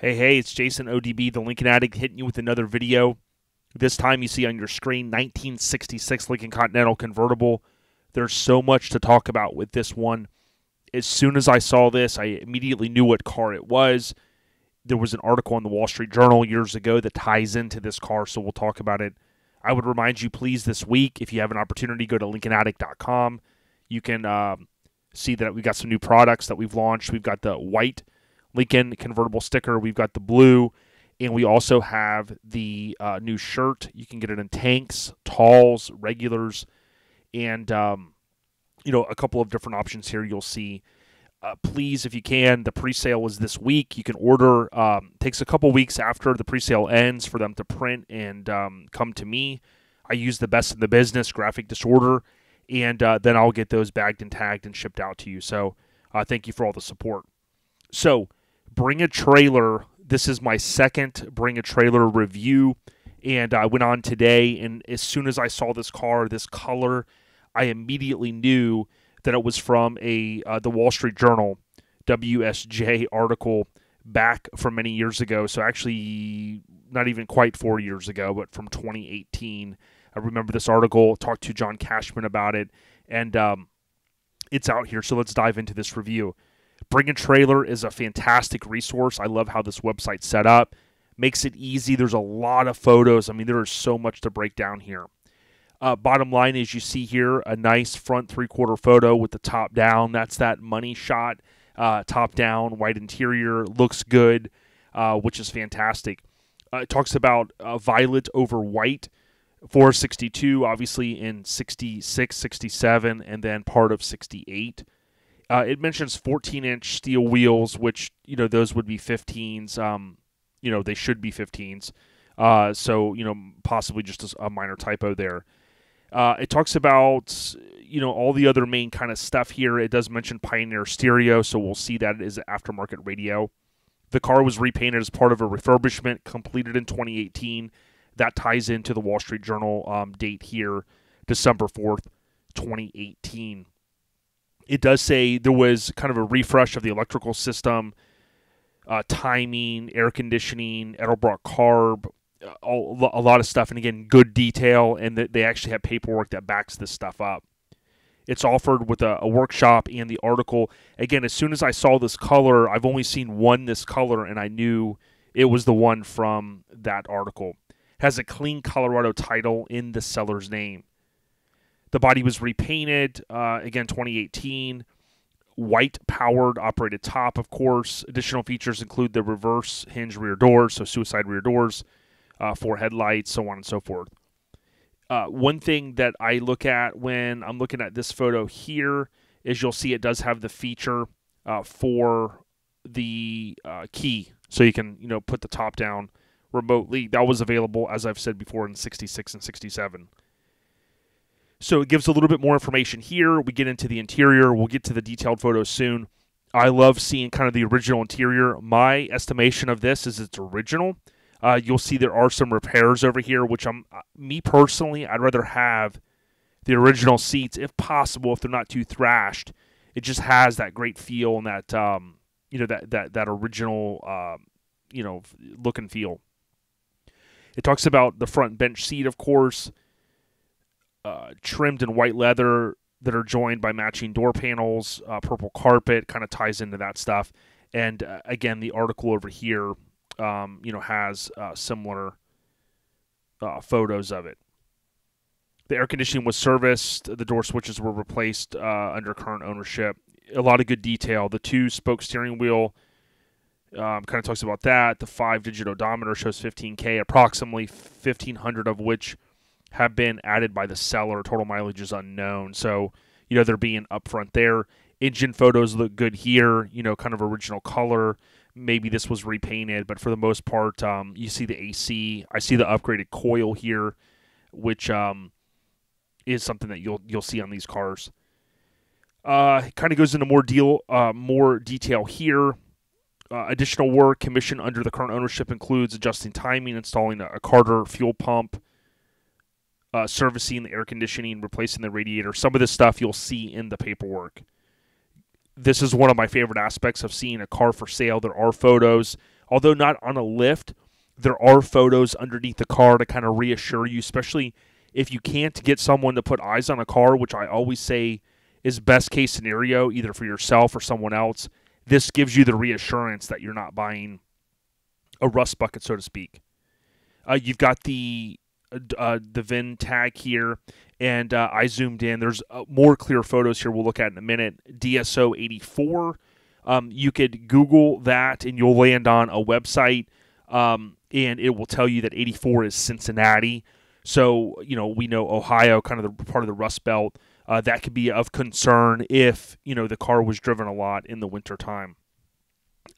Hey, it's Jason ODB, the Lincoln Addict, hitting you with another video. This time you see on your screen 1966 Lincoln Continental Convertible. There's so much to talk about with this one. As soon as I saw this, I immediately knew what car it was. There was an article in the Wall Street Journal years ago that ties into this car, so we'll talk about it. I would remind you, please, this week, if you have an opportunity, go to LincolnAddict.com. You can see that we've got some new products that we've launched. We've got the white Lincoln convertible sticker. We've got the blue, and we also have the new shirt. You can get it in tanks, talls, regulars, and a couple of different options here you'll see. Please, if you can, the pre-sale is this week. You can order. Takes a couple weeks after the pre-sale ends for them to print and come to me. I use the best in the business, graphic disorder, and then I'll get those bagged and tagged and shipped out to you. So thank you for all the support. So Bring a Trailer. This is my second Bring a Trailer review, and I went on today, and as soon as I saw this car, this color, I immediately knew that it was from the Wall Street Journal WSJ article back from many years ago. So actually, not even quite 4 years ago, but from 2018. I remember this article, talked to John Cashman about it, and it's out here. So let's dive into this review. Bring a Trailer is a fantastic resource. I love how this website's set up. Makes it easy. There's a lot of photos. I mean, there is so much to break down here. Bottom line is you see here a nice front three-quarter photo with the top down. That's that money shot, top down, white interior. Looks good, which is fantastic. It talks about violet over white, 462, obviously in 66, 67, and then part of 68. It mentions 14-inch steel wheels, which, those would be 15s. They should be 15s. So, possibly just a minor typo there. It talks about, all the other main kind of stuff here. It does mention Pioneer stereo, so we'll see that it is an aftermarket radio. The car was repainted as part of a refurbishment completed in 2018. That ties into the Wall Street Journal date here, December 4th, 2018. It does say there was kind of a refresh of the electrical system, timing, air conditioning, Edelbrock carb, a lot of stuff. And again, good detail, and they actually have paperwork that backs this stuff up. It's offered with a workshop and the article. Again, as soon as I saw this color, I've only seen one this color, and I knew it was the one from that article. Has a clean Colorado title in the seller's name. The body was repainted, again, 2018. White powered operated top, of course. Additional features include the reverse hinge rear doors, so suicide rear doors, 4 headlights, so on and so forth. One thing that I look at when I'm looking at this photo here is you'll see it does have the feature for the key, so you can put the top down remotely. That was available, as I've said before, in 66 and 67. So it gives a little bit more information here. We get into the interior. We'll get to the detailed photos soon. I love seeing kind of the original interior. My estimation of this is it's original. You'll see there are some repairs over here, which me personally, I'd rather have the original seats if possible, if they're not too thrashed. It just has that great feel and that that original look and feel. It talks about the front bench seat, of course. Trimmed in white leather that are joined by matching door panels, purple carpet, kind of ties into that stuff. And again, the article over here, has similar photos of it. The air conditioning was serviced. The door switches were replaced under current ownership. A lot of good detail. The 2-spoke steering wheel kind of talks about that. The 5-digit odometer shows 15K, approximately 1,500 of which have been added by the seller. Total mileage is unknown. So, they're being upfront there. Engine photos look good here, kind of original color. Maybe this was repainted, but for the most part, you see the AC. I see the upgraded coil here, which is something that you'll see on these cars. It kind of goes into more detail here. Additional work commissioned under the current ownership includes adjusting timing, installing a Carter fuel pump, servicing the air conditioning, replacing the radiator. Some of this stuff you'll see in the paperwork. This is one of my favorite aspects of seeing a car for sale. There are photos. Although not on a lift, there are photos underneath the car to kind of reassure you, especially if you can't get someone to put eyes on a car, which I always say is best case scenario, either for yourself or someone else. This gives you the reassurance that you're not buying a rust bucket, so to speak. You've got the VIN tag here, and I zoomed in. There's more clear photos here we'll look at in a minute. DSO 84. You could Google that, and you'll land on a website, and it will tell you that 84 is Cincinnati. So, we know Ohio, kind of the part of the Rust Belt. That could be of concern if, the car was driven a lot in the wintertime.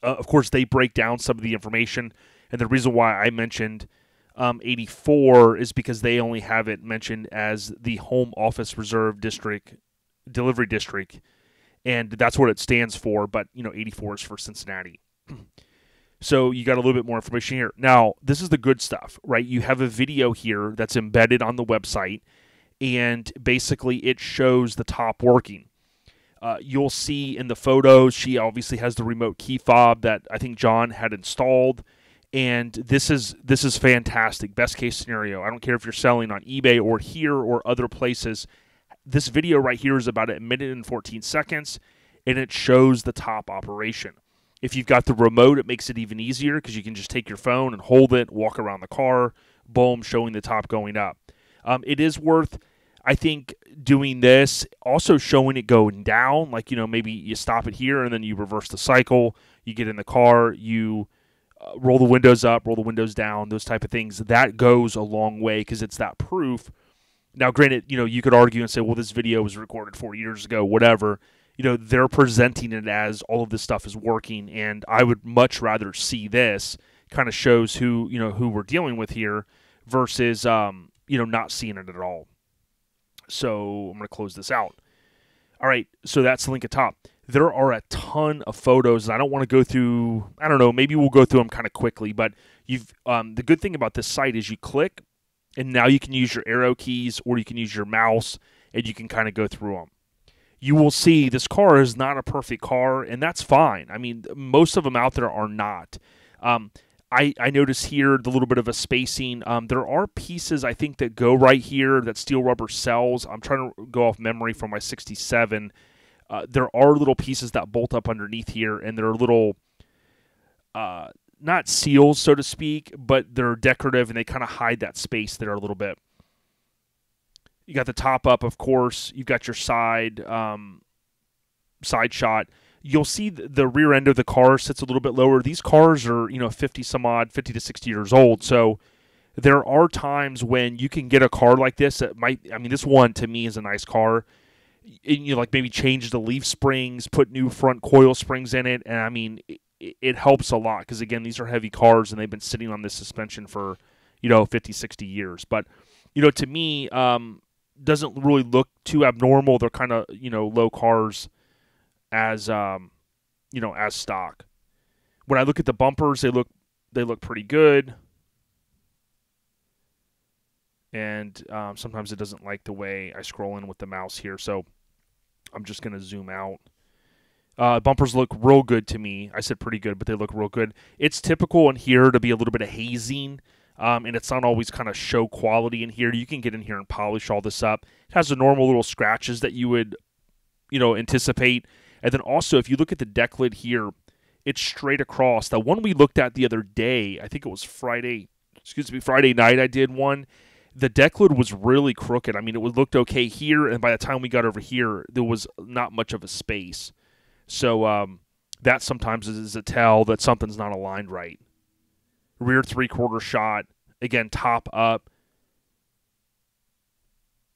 Of course, they break down some of the information, and the reason why I mentioned 84 is because they only have it mentioned as the Home Office Reserve District, Delivery District, and that's what it stands for, but, 84 is for Cincinnati. So you got a little bit more information here. Now, this is the good stuff, right? You have a video here that's embedded on the website, and basically it shows the top working. You'll see in the photos, she obviously has the remote key fob that I think John had installed, and this is fantastic. Best case scenario. I don't care if you're selling on eBay or here or other places. This video right here is about a minute and 14 seconds, and it shows the top operation. If you've got the remote, it makes it even easier because you can just take your phone and hold it, walk around the car, boom, showing the top going up. It is worth, I think, doing this, also showing it going down. Like, maybe you stop it here and then you reverse the cycle. You get in the car, you roll the windows up, roll the windows down, those type of things. That goes a long way because it's that proof. Now, granted, you could argue and say, well, this video was recorded 4 years ago, whatever. They're presenting it as all of this stuff is working, and I would much rather see this. Kind of shows who we're dealing with here versus, not seeing it at all. So I'm going to close this out. All right, so that's the link at top. There are a ton of photos, and I don't want to go through, I don't know, maybe we'll go through them kind of quickly, but the good thing about this site is you click, and now you can use your arrow keys or you can use your mouse, and you can kind of go through them. You will see this car is not a perfect car, and that's fine. I mean, most of them out there are not. I notice here the little bit of a spacing. There are pieces, I think, that go right here that steel rubber sells. I'm trying to go off memory from my 67. There are little pieces that bolt up underneath here, and they're little, not seals, so to speak, but they're decorative, and they kind of hide that space there a little bit. You got the top up, of course. You've got your side shot. You'll see the rear end of the car sits a little bit lower. These cars are, 50 to 60 years old. So there are times when you can get a car like this that this one to me is a nice car. And, like maybe change the leaf springs, put new front coil springs in it. And it helps a lot because, again, these are heavy cars and they've been sitting on this suspension for, 50, 60 years. But, to me, doesn't really look too abnormal. They're kind of, low cars as as stock. When I look at the bumpers, they look pretty good. And sometimes it doesn't like the way I scroll in with the mouse here, so I'm just going to zoom out. Bumpers look real good to me. I said pretty good, but they look real good. It's typical in here to be a little bit of hazing, and it's not always kind of show quality in here. You can get in here and polish all this up. It has the normal little scratches that you would, anticipate. And then also, if you look at the deck lid here, it's straight across. The one we looked at the other day, I think it was Friday night I did one. The deck lid was really crooked. It looked okay here, and by the time we got over here, there was not much of a space. So that sometimes is a tell that something's not aligned right. Rear three-quarter shot, again, top up.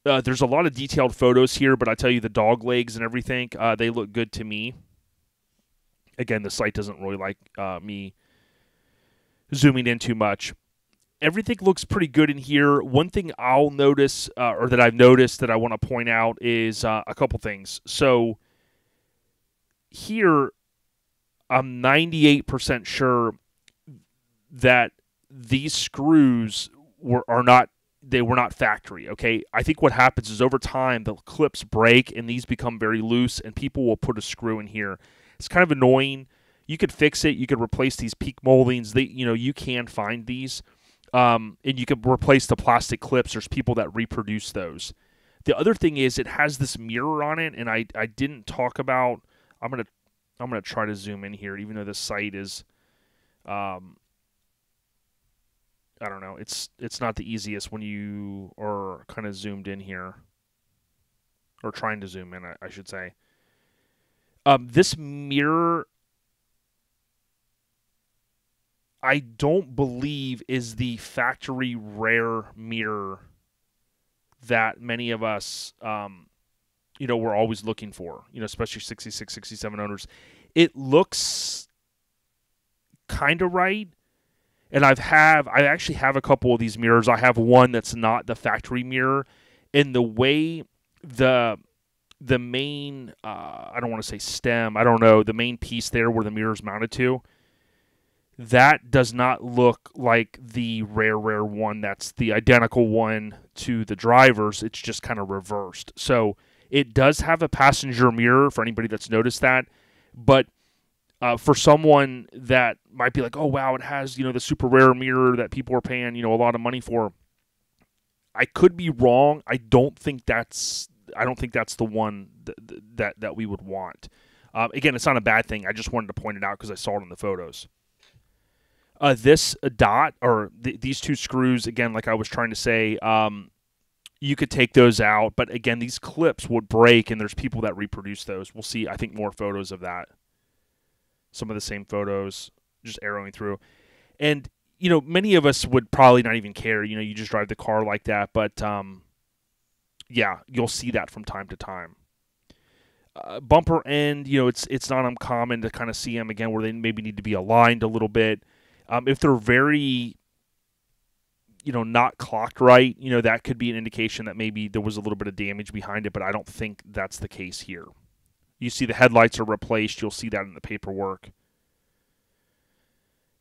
There's a lot of detailed photos here, but I tell you, the dog legs and everything, they look good to me. Again, the site doesn't really like me zooming in too much. Everything looks pretty good in here. One thing I'll notice, or that I've noticed that I want to point out is a couple things. So here, I'm 98% sure that these screws were not factory, okay? I think what happens is over time, the clips break and these become very loose and people will put a screw in here. It's kind of annoying. You could fix it. You could replace these peak moldings. You can find these, and you could replace the plastic clips. There's people that reproduce those. The other thing is it has this mirror on it, and I didn't talk about. I'm gonna try to zoom in here, even though this site is, I don't know. It's not the easiest when you are kind of zoomed in here, or trying to zoom in, I should say. This mirror, I don't believe is the factory rare mirror that many of us, we're always looking for, especially 66, 67 owners. It looks kind of right. And I actually have a couple of these mirrors. I have one that's not the factory mirror. And the way the main, I don't want to say stem, I don't know, the main piece there where the mirror is mounted to, that does not look like the rare one that's the identical one to the driver's. It's just kind of reversed. So it does have a passenger mirror for anybody that's noticed that. But for someone that might be like, oh, wow, it has, the super rare mirror that people are paying, a lot of money for. I could be wrong. I don't think that's the one that we would want. Again, it's not a bad thing. I just wanted to point it out because I saw it in the photos. This dot, or these two screws, again, like I was trying to say, you could take those out. But again, these clips would break, and there's people that reproduce those. We'll see, I think, more photos of that. Some of the same photos, just arrowing through. And, many of us would probably not even care. You just drive the car like that. But, yeah, you'll see that from time to time. Bumper end, it's not uncommon to kind of see them, again, where they maybe need to be aligned a little bit. If they're very, not clocked right, that could be an indication that maybe there was a little bit of damage behind it, but I don't think that's the case here. You see the headlights are replaced. You'll see that in the paperwork.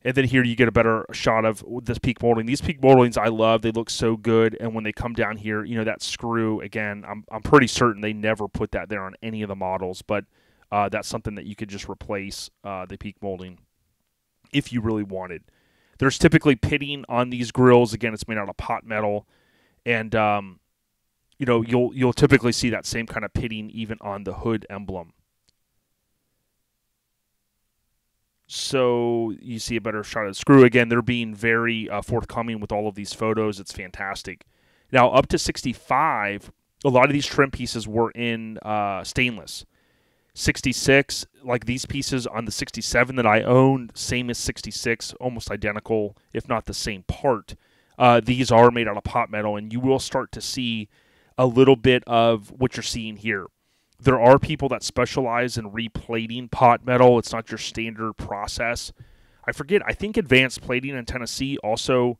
And then here you get a better shot of this peak molding. These peak moldings I love. They look so good. And when they come down here, that screw, again, I'm pretty certain they never put that there on any of the models, but that's something that you could just replace the peak molding if you really wanted. There's typically pitting on these grills. Again, it's made out of pot metal. And you'll typically see that same kind of pitting even on the hood emblem. So you see a better shot of the screw. Again, they're being very forthcoming with all of these photos. It's fantastic. Now, up to 65, a lot of these trim pieces were in stainless. 66, like these pieces on the 67 that I owned, same as 66, almost identical, if not the same part. These are made out of pot metal, and you will start to see a little bit of what you're seeing here. There are people that specialize in replating pot metal. It's not your standard process. I forget. I think Advanced Plating in Tennessee also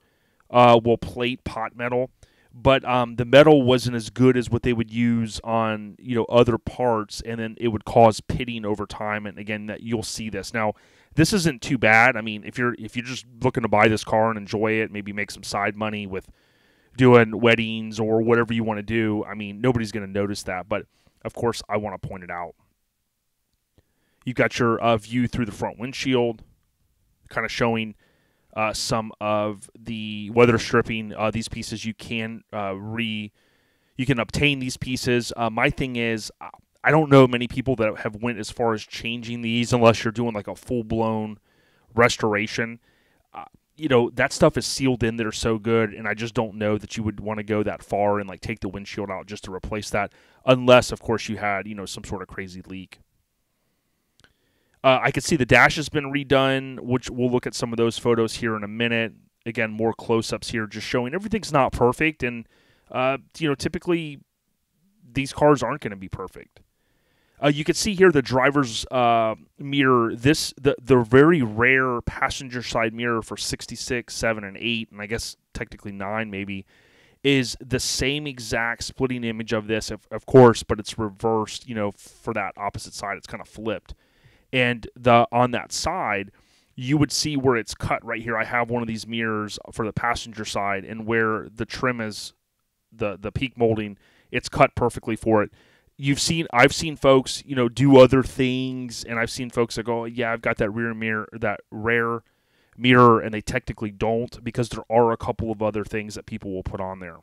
will plate pot metal, but the metal wasn't as good as what they would use on other parts, and then it would cause pitting over time. And again, that you'll see this. Now, this isn't too bad. I mean, if you're just looking to buy this car and enjoy it, maybe make some side money with doing weddings or whatever you want to do, I mean, nobody's going to notice that. But of course, I want to point it out. You've got your view through the front windshield, kind of showing some of the weather stripping. These pieces you can obtain these pieces. My thing is, I don't know many people that have went as far as changing these unless you're doing like a full blown restoration. That stuff is sealed in there so good, and I just don't know that you would want to go that far and like take the windshield out just to replace that, unless of course you had some sort of crazy leak. I could see the dash has been redone, which we'll look at some of those photos here in a minute. Again, more close-ups here, just showing everything's not perfect, and typically these cars aren't going to be perfect. You can see here the driver's mirror. The very rare passenger side mirror for 66, 7, and 8, and I guess technically 9 maybe, is the same exact splitting image of this, of course, but it's reversed. For that opposite side, it's kind of flipped. And on that side, you would see where it's cut right here. I have one of these mirrors for the passenger side, and where the trim is, the peak molding, it's cut perfectly for it. I've seen folks, do other things, and I've seen folks that go, yeah, I've got that rear mirror, that rare mirror, and they technically don't, because there are a couple of other things that people will put on there.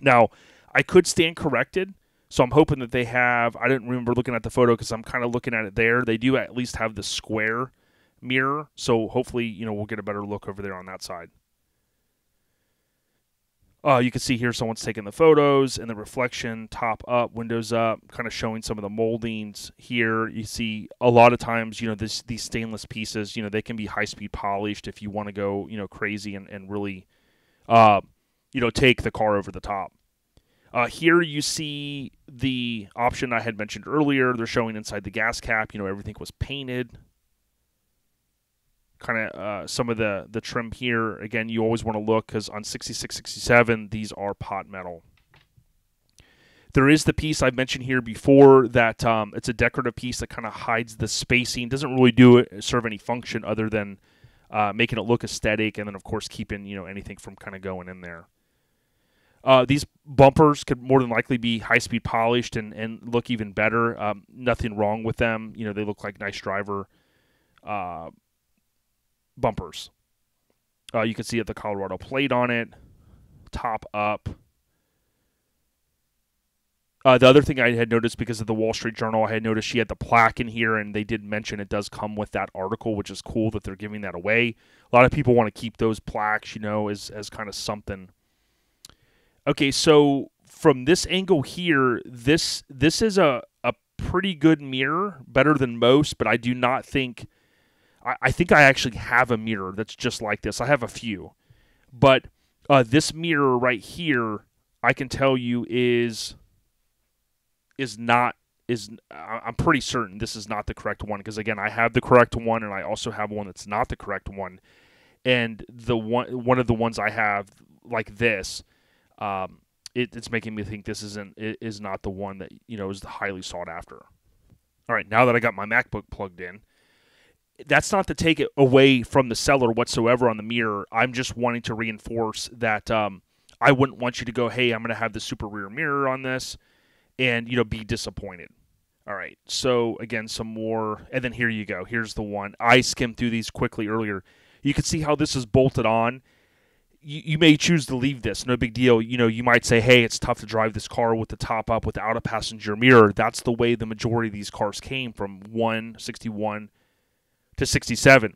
Now, I could stand corrected, so I'm hoping that they have, I didn't remember looking at the photo because I'm kind of looking at it there. They do at least have the square mirror, so hopefully, we'll get a better look over there on that side. You can see here someone's taking the photos and the reflection, top up, windows up, kind of showing some of the moldings here. You see a lot of times, these stainless pieces, they can be high-speed polished if you want to go, crazy and really, take the car over the top. Here you see the option I had mentioned earlier. They're showing inside the gas cap, everything was painted. Kind of some of the trim here. Again, you always want to look because on 66, 67, these are pot metal. There is the piece I've mentioned here before that it's a decorative piece that kind of hides the spacing. Doesn't really serve any function other than making it look aesthetic, and then, of course, keeping anything from kind of going in there. These bumpers could more than likely be high-speed polished and look even better. Nothing wrong with them. They look like nice driver bumpers. You can see the Colorado plate on it, top up. The other thing I had noticed because of the Wall Street Journal, I had noticed she had the plaque in here, and they did mention it does come with that article, which is cool that they're giving that away. A lot of people want to keep those plaques, as kind of something. Okay, so from this angle here, this is a pretty good mirror, better than most, but I do not think... I think I actually have a mirror that's just like this. I have a few. But this mirror right here, I can tell you I'm pretty certain this is not the correct one, because again, I have the correct one and I also have one that's not the correct one. And the one of the ones I have like this, it's making me think this is not the one that is highly sought after. All right, now that I got my MacBook plugged in, that's not to take it away from the seller whatsoever on the mirror. I'm just wanting to reinforce that I wouldn't want you to go, hey, I'm going to have the super rear mirror on this, and be disappointed. All right, so again, some more, and then here you go. Here's the one. I skimmed through these quickly earlier. You can see how this is bolted on. You may choose to leave this, no big deal. You might say, hey, it's tough to drive this car with the top up without a passenger mirror. That's the way the majority of these cars came from 61 to 67.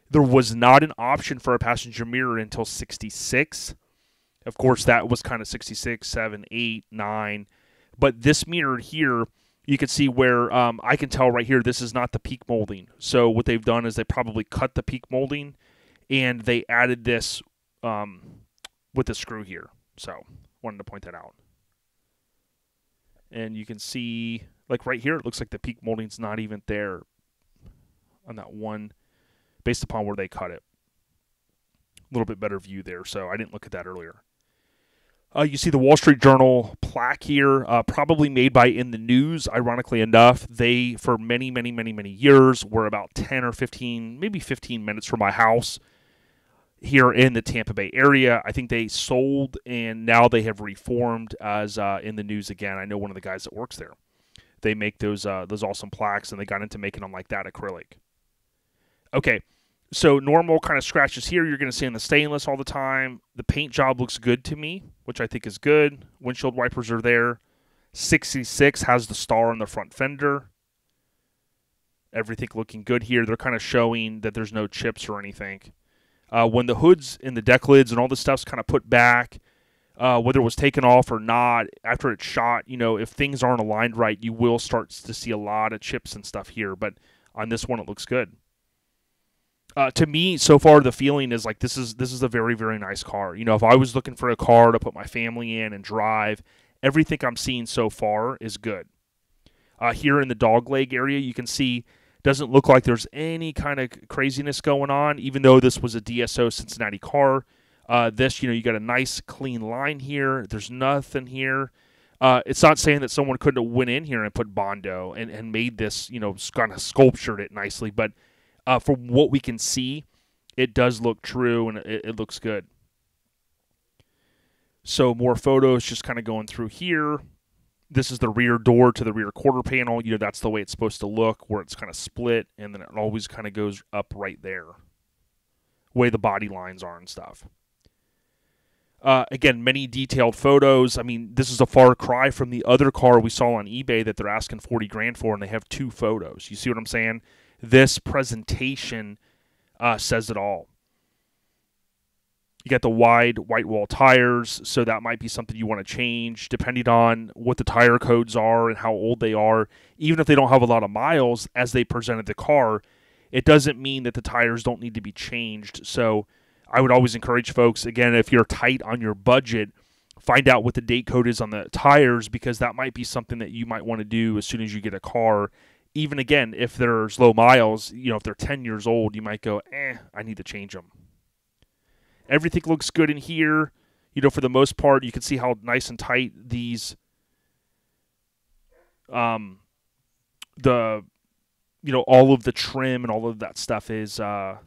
There was not an option for a passenger mirror until 66. Of course, that was kind of 66, 7, 8, 9. But this mirror here, you can see where I can tell right here, this is not the peak molding. So what they've done is they probably cut the peak molding, and they added this with the screw here. So wanted to point that out. And you can see, like right here, it looks like the peak molding's not even there on that one, based upon where they cut it. A little bit better view there, so I didn't look at that earlier. You see the Wall Street Journal plaque here, probably made by In the News, ironically enough. They, for many, many, many, many years, were about 10 or 15, maybe 15 minutes from my house here in the Tampa Bay area. I think they sold, and now they have reformed as In the News again. I know one of the guys that works there. They make those awesome plaques, and they got into making them like that, acrylic. Okay, so normal kind of scratches here you're going to see in the stainless all the time. The paint job looks good to me, which I think is good. Windshield wipers are there. 66 has the star on the front fender. Everything looking good here. They're kind of showing that there's no chips or anything. When the hoods and the deck lids and all this stuff's kind of put back, whether it was taken off or not, after it's shot, if things aren't aligned right, you will start to see a lot of chips and stuff here. But on this one, it looks good. To me, so far, the feeling is like this is a very, very nice car. If I was looking for a car to put my family in and drive, everything I'm seeing so far is good. Here in the dogleg area, you can see doesn't look like there's any kind of craziness going on, even though this was a DSO Cincinnati car. This, you got a nice clean line here. There's nothing here. It's not saying that someone couldn't have went in here and put Bondo and made this, kind of sculptured it nicely, but from what we can see, it does look true, and it looks good. So more photos just kind of going through here. This is the rear door to the rear quarter panel. That's the way it's supposed to look, where it's kind of split, and then it always kind of goes up right there, way the body lines are and stuff. Again, many detailed photos. I mean, this is a far cry from the other car we saw on eBay that they're asking 40 grand for, and they have 2 photos. You see what I'm saying? This presentation says it all. You got the wide white wall tires, so that might be something you want to change depending on what the tire codes are and how old they are. Even if they don't have a lot of miles as they presented the car, it doesn't mean that the tires don't need to be changed. So I would always encourage folks, again, if you're tight on your budget, find out what the date code is on the tires, because that might be something that you might want to do as soon as you get a car. Even, again, if there's low miles, if they're 10 years old, you might go, I need to change them. Everything looks good in here. For the most part, you can see how nice and tight these, all of the trim and all of that stuff is on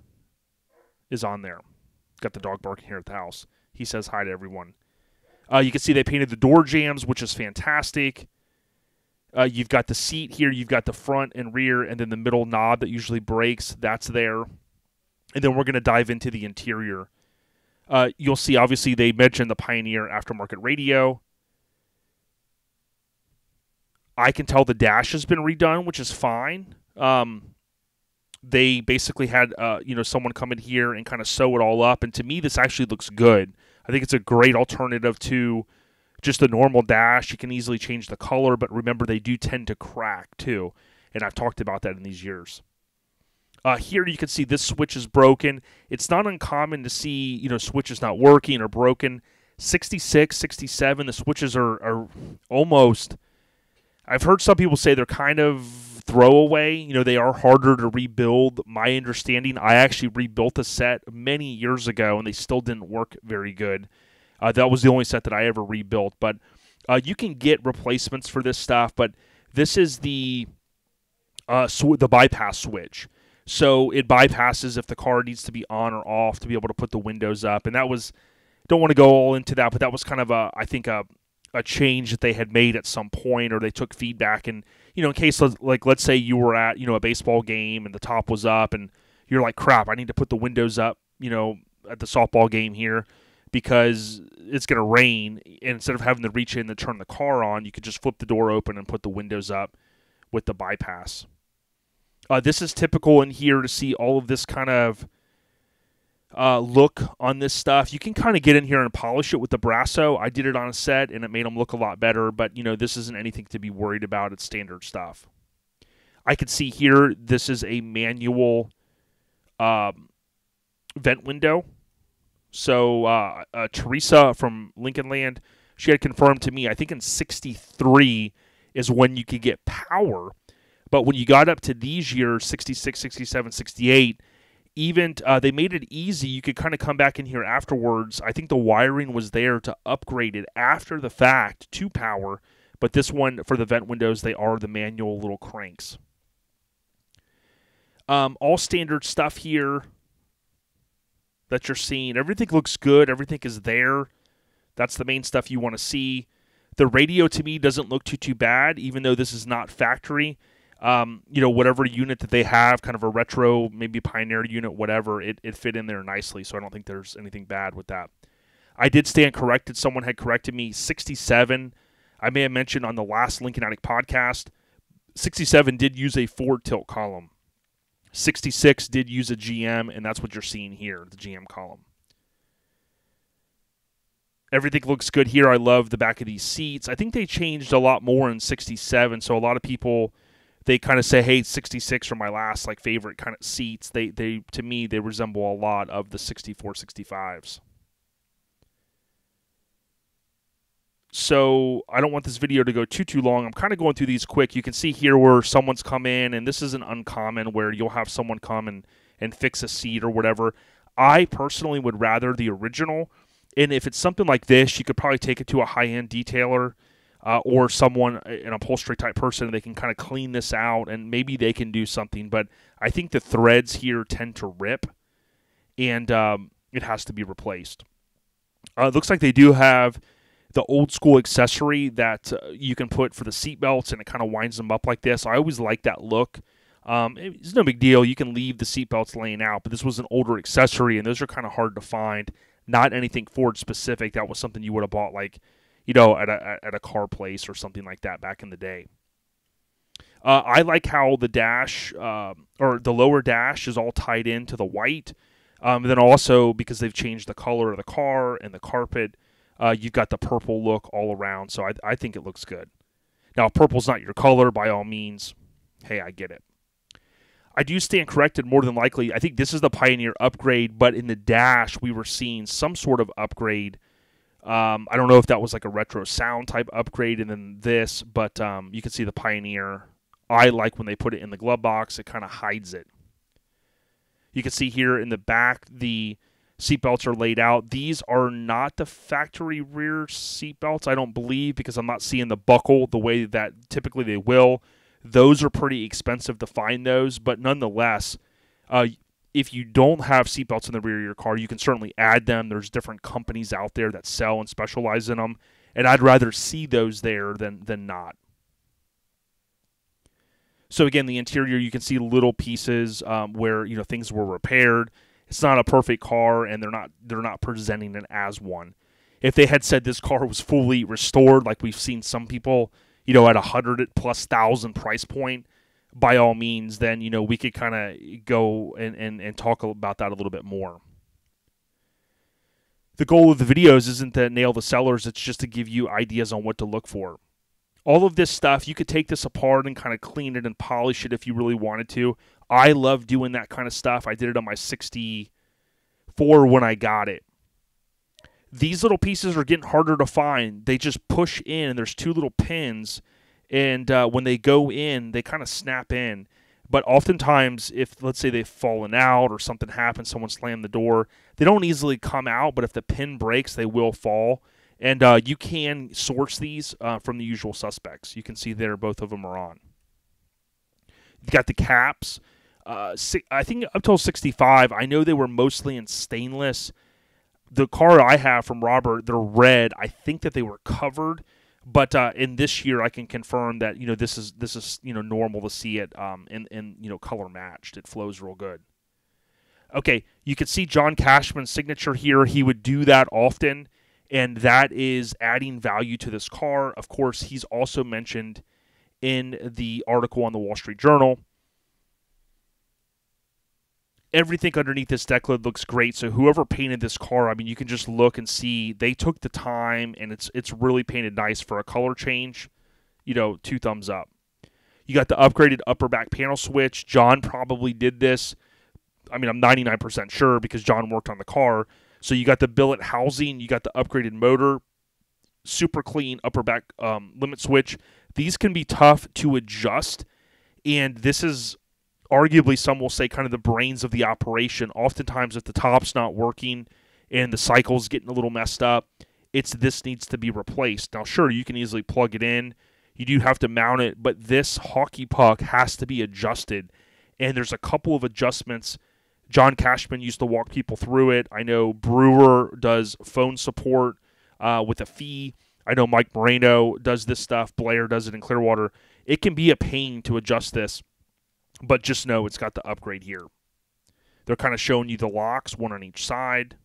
there. Got the dog barking here at the house. He says hi to everyone. You can see they painted the door jambs, which is fantastic. You've got the seat here. You've got the front and rear, and then the middle knob that usually breaks. That's there. And then we're going to dive into the interior. You'll see, obviously, they mentioned the Pioneer aftermarket radio. I can tell the dash has been redone, which is fine. They basically had, someone come in here and kind of sew it all up. And to me, this actually looks good. I think it's a great alternative to just the normal dash. You can easily change the color, but remember, they do tend to crack too. And I've talked about that in these years. Here you can see this switch is broken. It's not uncommon to see, switches not working or broken. 66, 67, the switches are almost, I've heard some people say they're kind of throwaway. They are harder to rebuild. My understanding, I actually rebuilt a set many years ago, and they still didn't work very good. That was the only set that I ever rebuilt. But you can get replacements for this stuff, but this is the bypass switch. So it bypasses if the car needs to be on or off to be able to put the windows up. And that was, don't want to go all into that, but that was kind of a change that they had made at some point, or they took feedback. And, in case, like, let's say you were at, a baseball game and the top was up and you're like, crap, I need to put the windows up, at the softball game here because it's going to rain. And instead of having to reach in and turn the car on, you could just flip the door open and put the windows up with the bypass. This is typical in here to see all of this kind of look on this stuff. You can kind of get in here and polish it with the Brasso. I did it on a set, and it made them look a lot better, but, this isn't anything to be worried about. It's standard stuff. I can see here this is a manual vent window. So Teresa from Lincoln Land, she had confirmed to me, I think in 63 is when you could get power. But when you got up to these years, 66, 67, 68, even they made it easy. You could kind of come back in here afterwards. I think the wiring was there to upgrade it after the fact to power. But this one, for the vent windows, they are the manual little cranks. All standard stuff here that you're seeing. Everything looks good. Everything is there. That's the main stuff you want to see. The radio, to me, doesn't look too bad, even though this is not factory. Whatever unit that they have, kind of a retro, maybe Pioneer unit, whatever, it fit in there nicely, so I don't think there's anything bad with that. I did stand corrected. Someone had corrected me. 67, I may have mentioned on the last Lincoln Addict podcast, 67 did use a Ford tilt column. 66 did use a GM, and that's what you're seeing here, the GM column. Everything looks good here. I love the back of these seats. I think they changed a lot more in 67, so a lot of people, they kind of say, hey, 66 are my last favorite kind of seats. They to me, they resemble a lot of the 64, 65s. So I don't want this video to go too long. I'm kind of going through these quick. You can see here where someone's come in, and this isn't uncommon where you'll have someone come and fix a seat or whatever. I personally would rather the original. And if it's something like this, you could probably take it to a high-end detailer or someone, an upholstery type person. They can kind of clean this out, and maybe they can do something. But I think the threads here tend to rip, and it has to be replaced. It looks like they do have the old school accessory that you can put for the seat belts, and it kind of winds them up like this. I always like that look. It's no big deal. You can leave the seat belts laying out, but this was an older accessory, and those are kind of hard to find. Not anything Ford specific. That was something you would have bought, like, at a car place or something like that back in the day. I like how the dash, or the lower dash, is all tied into the white. Then also, because they've changed the color of the car and the carpet, you've got the purple look all around. So I think it looks good. Now, if purple's not your color, by all means, hey, I get it. I do stand corrected more than likely. I think this is the Pioneer upgrade, but in the dash, we were seeing some sort of upgrade. I don't know if that was like a retro sound type upgrade and then this, but you can see the Pioneer. I like when they put it in the glove box, it kind of hides it. You can see here in the back, the seatbelts are laid out. These are not the factory rear seatbelts, I don't believe, because I'm not seeing the buckle the way that typically they will. Those are pretty expensive to find those, but nonetheless, if you don't have seatbelts in the rear of your car, you can certainly add them. There's different companies out there that sell and specialize in them, and I'd rather see those there than not. So again, the interior, you can see little pieces where things were repaired. It's not a perfect car, and they're not presenting it as one. If they had said this car was fully restored, like we've seen some people, at $100,000+ price point, by all means, then we could kind of go and talk about that a little bit more. The goal of the videos isn't to nail the sellers; it's just to give you ideas on what to look for. All of this stuff, you could take this apart and kind of clean it and polish it if you really wanted to. I love doing that kind of stuff. I did it on my 64 when I got it. These little pieces are getting harder to find. They just push in, and there's two little pins, and when they go in, they kind of snap in. But oftentimes, if, let's say, they've fallen out or something happens, someone slammed the door, they don't easily come out, but if the pin breaks, they will fall. And you can source these from the usual suspects. You can see there both of them are on. You've got the caps. I think up till 65, I know they were mostly in stainless. The car I have from Robert, they're red. I think that they were covered, but in this year, I can confirm that this is normal to see it in color matched. It flows real good. Okay, you can see John Cashman's signature here. He would do that often, and that is adding value to this car. Of course, he's also mentioned in the article on the Wall Street Journal. Everything underneath this deck lid looks great. So whoever painted this car, I mean, you can just look and see they took the time, and it's really painted nice for a color change. 2 thumbs up. You got the upgraded upper back panel switch. John probably did this. I mean, I'm 99% sure because John worked on the car. So you got the billet housing. You got the upgraded motor. Super clean upper back limit switch. These can be tough to adjust, and this is arguably, some will say, kind of the brains of the operation. Oftentimes, if the top's not working and the cycle's getting a little messed up, this needs to be replaced. Now, sure, you can easily plug it in. You do have to mount it, but this hockey puck has to be adjusted, and there's a couple of adjustments. John Cashman used to walk people through it. I know Brewer does phone support with a fee. I know Mike Moreno does this stuff. Blair does it in Clearwater. It can be a pain to adjust this, but just know it's got the upgrade here. They're kind of showing you the locks, one on each side.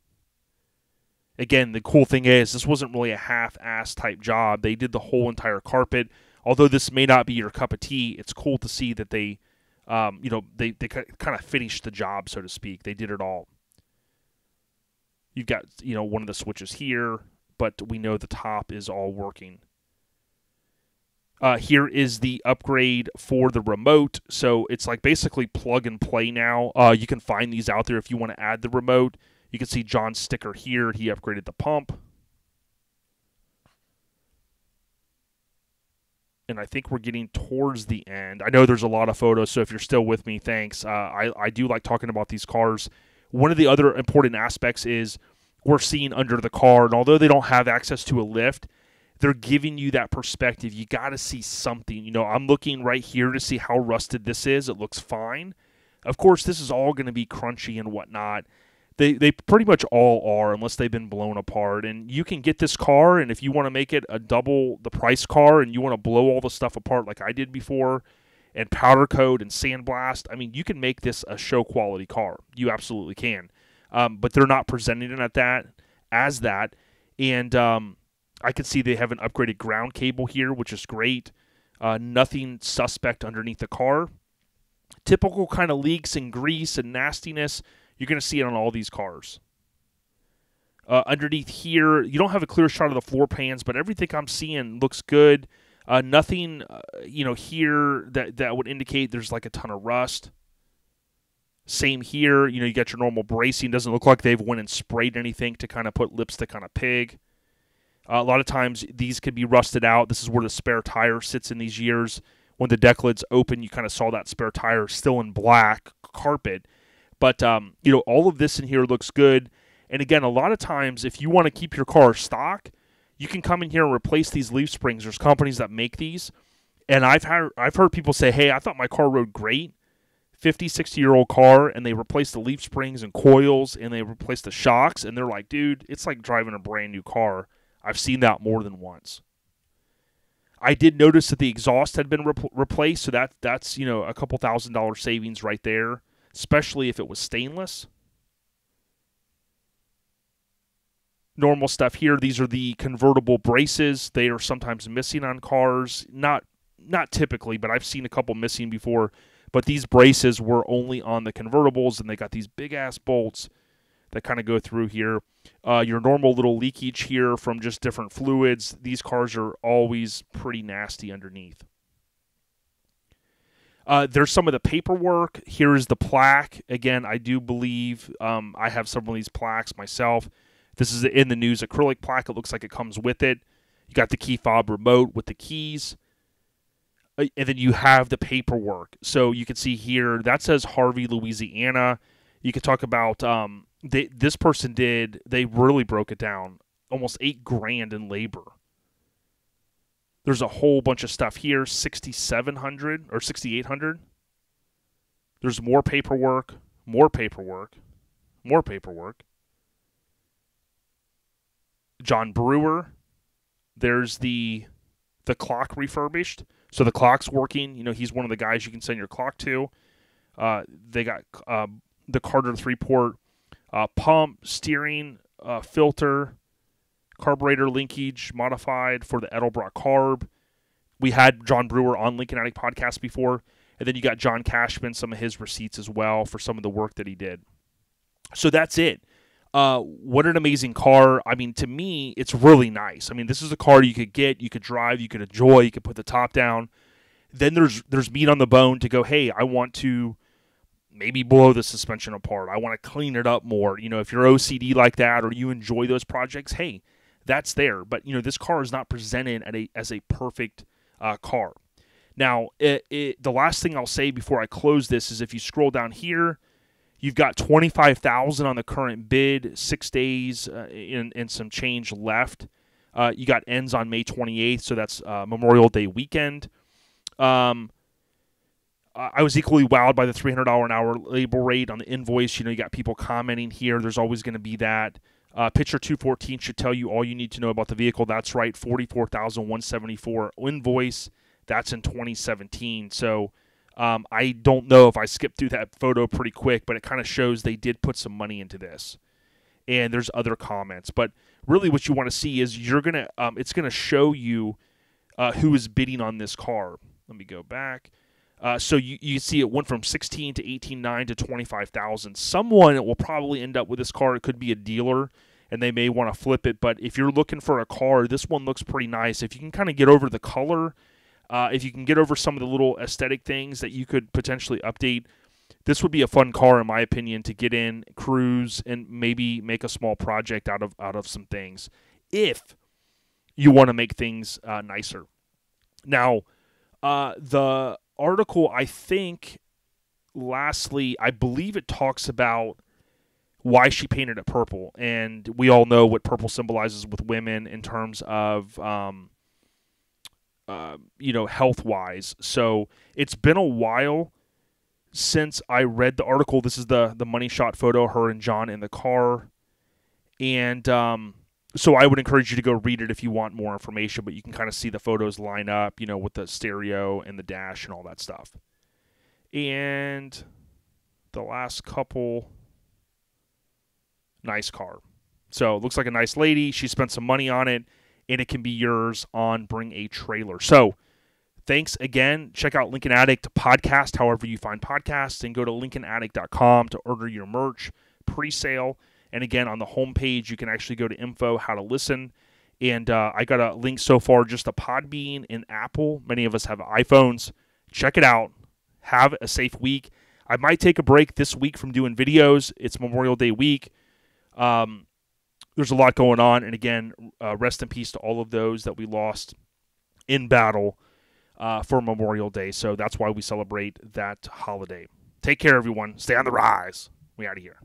Again, the cool thing is this wasn't really a half-ass type job. They did the whole entire carpet. Although this may not be your cup of tea, it's cool to see that they kind of finished the job, so to speak. They did it all. You've got, one of the switches here, but we know the top is all working. Here is the upgrade for the remote. So it's like basically plug and play now. You can find these out there if you want to add the remote. You can see John's sticker here. He upgraded the pump. And I think we're getting towards the end. I know there's a lot of photos, so if you're still with me, thanks. I do like talking about these cars. One of the other important aspects is we're seeing under the car, and although they don't have access to a lift, they're giving you that perspective. You got to see something. I'm looking right here to see how rusted this is. It looks fine. Of course, this is all going to be crunchy and whatnot. They pretty much all are, unless they've been blown apart. And you can get this car, and if you want to make it a double the price car and you want to blow all the stuff apart like I did before and powder coat and sandblast, I mean, you can make this a show quality car. You absolutely can. But they're not presenting it as that. And I can see they have an upgraded ground cable here, which is great. Nothing suspect underneath the car. Typical kind of leaks and grease and nastiness. You're going to see it on all these cars. Underneath here, you don't have a clear shot of the floor pans, but everything I'm seeing looks good. Nothing, here that would indicate there's like a ton of rust. Same here. You got your normal bracing. Doesn't look like they've went and sprayed anything to kind of put lipstick on a pig. A lot of times these could be rusted out. This is where the spare tire sits in these years. When the deck lid's open, you kind of saw that spare tire still in black carpet. But, all of this in here looks good. And again, a lot of times, if you want to keep your car stock, you can come in here and replace these leaf springs. There's companies that make these. And I've heard people say, hey, I thought my car rode great. 50, 60-year-old car, and they replaced the leaf springs and coils, and they replaced the shocks. And they're like, dude, it's like driving a brand new car. I've seen that more than once. I did notice that the exhaust had been replaced, so that's a couple $1,000 savings right there, especially if it was stainless. Normal stuff here. These are the convertible braces. They are sometimes missing on cars. Not typically, but I've seen a couple missing before. But these braces were only on the convertibles, and they got these big-ass bolts that kind of go through here. Your normal little leakage here from just different fluids. These cars are always pretty nasty underneath. There's some of the paperwork. Here's the plaque. Again, I do believe I have several of these plaques myself. This is in the news acrylic plaque. It looks like it comes with it. You got the key fob remote with the keys. And then you have the paperwork. So you can see here, that says Harvey, Louisiana. You could talk about, this person they really broke it down. Almost $8,000 in labor. There's a whole bunch of stuff here, 6,700 or 6,800. There's more paperwork, more paperwork, more paperwork. John Brewer. There's the clock refurbished. So the clock's working. He's one of the guys you can send your clock to. They got the Carter 3-port pump, steering, filter, carburetor linkage modified for the Edelbrock carb. We had John Brewer on Lincoln Addict podcast before. And then you got John Cashman, some of his receipts as well for some of the work that he did. So that's it. What an amazing car. I mean, to me, it's really nice. I mean, this is a car you could get, you could drive, you could enjoy, you could put the top down. Then there's meat on the bone to go, hey, I want to maybe blow the suspension apart. I want to clean it up more. If you're OCD like that or you enjoy those projects, hey, that's there. But, this car is not presented as a perfect car. Now, the last thing I'll say before I close this is if you scroll down here, you've got $25,000 on the current bid, 6 days and some change left. You got ends on May 28th, so that's Memorial Day weekend. I was equally wowed by the $300 an hour labor rate on the invoice. You got people commenting here. There's always going to be that. Picture 214 should tell you all you need to know about the vehicle. That's right, $44,174 invoice. That's in 2017. So I don't know if I skipped through that photo pretty quick, but it kind of shows they did put some money into this. And there's other comments. But really what you want to see is it's going to show you who is bidding on this car. Let me go back. So you see it went from 16 to 18.9 to 25,000. Someone will probably end up with this car. It could be a dealer, and they may want to flip it. But if you're looking for a car, this one looks pretty nice. If you can kind of get over the color, if you can get over some of the little aesthetic things that you could potentially update, this would be a fun car, in my opinion, to get in, cruise, and maybe make a small project out of some things if you want to make things nicer. Now, the article, I think, lastly, I believe it talks about why she painted it purple. And we all know what purple symbolizes with women in terms of, health-wise. So it's been a while since I read the article, this is the money shot photo, her and John in the car. And so I would encourage you to go read it if you want more information, but you can kind of see the photos line up, with the stereo and the dash and all that stuff. And the last couple, nice car. So it looks like a nice lady. She spent some money on it, and it can be yours on Bring a Trailer. So thanks again. Check out Lincoln Addict podcast, however you find podcasts, and go to lincolnaddict.com to order your merch pre-sale. And again, on the homepage, you can actually go to info, how to listen. And I got a link so far just to Podbean and Apple. Many of us have iPhones. Check it out. Have a safe week. I might take a break this week from doing videos. It's Memorial Day week. There's a lot going on. And again, rest in peace to all of those that we lost in battle for Memorial Day. So that's why we celebrate that holiday. Take care, everyone. Stay on the rise. We out of here.